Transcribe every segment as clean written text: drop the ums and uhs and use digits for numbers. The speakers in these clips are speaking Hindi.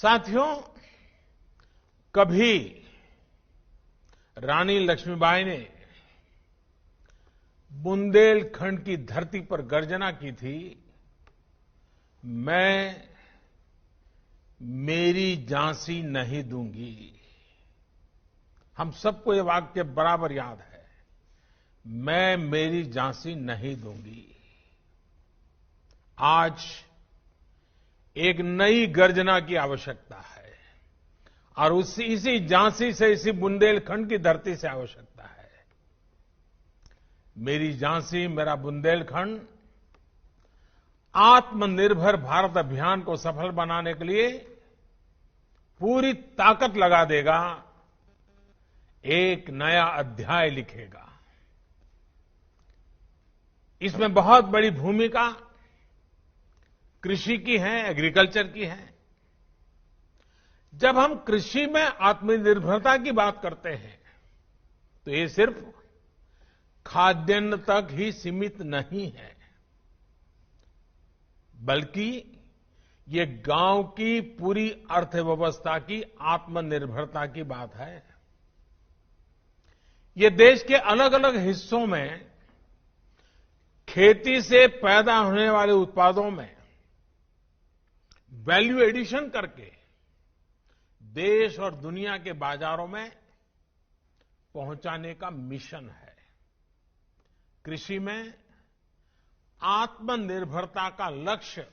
साथियों, कभी रानी लक्ष्मीबाई ने बुंदेलखंड की धरती पर गर्जना की थी, मैं मेरी झांसी नहीं दूंगी। हम सबको ये वाक्य बराबर याद है, मैं मेरी झांसी नहीं दूंगी। आज एक नई गर्जना की आवश्यकता है और इसी झांसी से, इसी बुंदेलखंड की धरती से आवश्यकता है। मेरी झांसी मेरा बुंदेलखंड आत्मनिर्भर भारत अभियान को सफल बनाने के लिए पूरी ताकत लगा देगा, एक नया अध्याय लिखेगा। इसमें बहुत बड़ी भूमिका कृषि की है, एग्रीकल्चर की है। जब हम कृषि में आत्मनिर्भरता की बात करते हैं तो ये सिर्फ खाद्यान्न तक ही सीमित नहीं है, बल्कि ये गांव की पूरी अर्थव्यवस्था की आत्मनिर्भरता की बात है। ये देश के अलग अलग हिस्सों में खेती से पैदा होने वाले उत्पादों में वैल्यू एडिशन करके देश और दुनिया के बाजारों में पहुंचाने का मिशन है। कृषि में आत्मनिर्भरता का लक्ष्य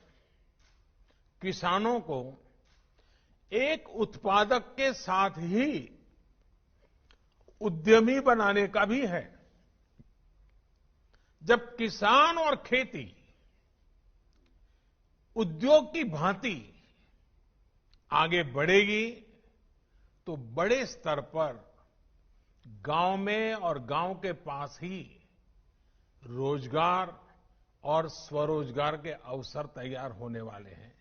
किसानों को एक उत्पादक के साथ ही उद्यमी बनाने का भी है। जब किसान और खेती उद्योग की भांति आगे बढ़ेगी तो बड़े स्तर पर गांव में और गांव के पास ही रोजगार और स्वरोजगार के अवसर तैयार होने वाले हैं।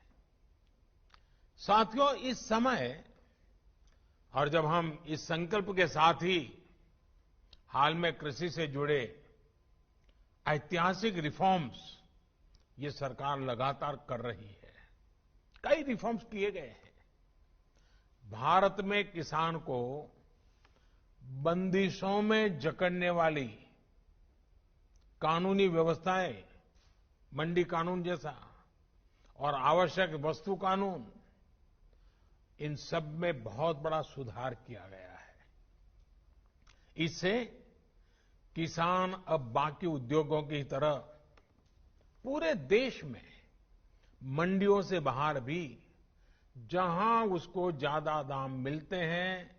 साथियों, इस समय और जब हम इस संकल्प के साथ ही हाल में कृषि से जुड़े ऐतिहासिक रिफॉर्म्स ये सरकार लगातार कर रही है, कई रिफॉर्म्स किए गए हैं। भारत में किसान को बंदिशों में जकड़ने वाली कानूनी व्यवस्थाएं, मंडी कानून जैसा और आवश्यक वस्तु कानून, इन सब में बहुत बड़ा सुधार किया गया है। इससे किसान अब बाकी उद्योगों की तरह पूरे देश में मंडियों से बाहर भी जहां उसको ज्यादा दाम मिलते हैं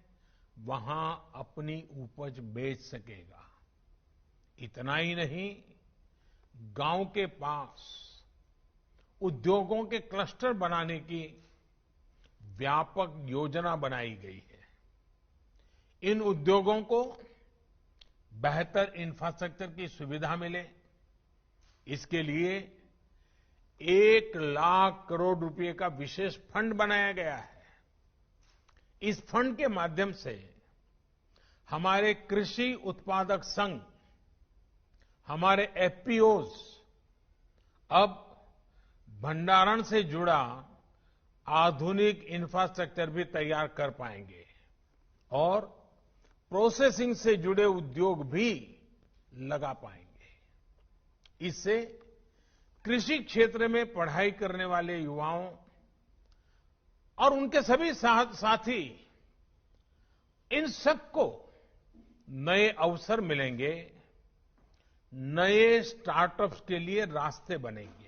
वहां अपनी उपज बेच सकेगा। इतना ही नहीं, गांव के पास उद्योगों के क्लस्टर बनाने की व्यापक योजना बनाई गई है। इन उद्योगों को बेहतर इंफ्रास्ट्रक्चर की सुविधा मिले, इसके लिए 1,00,000 करोड़ रुपए का विशेष फंड बनाया गया है। इस फंड के माध्यम से हमारे कृषि उत्पादक संघ, हमारे एफपीओज अब भंडारण से जुड़ा आधुनिक इंफ्रास्ट्रक्चर भी तैयार कर पाएंगे और प्रोसेसिंग से जुड़े उद्योग भी लगा पाएंगे। इससे कृषि क्षेत्र में पढ़ाई करने वाले युवाओं और उनके सभी साथी, इन सबको नए अवसर मिलेंगे, नए स्टार्टअप्स के लिए रास्ते बनेंगे।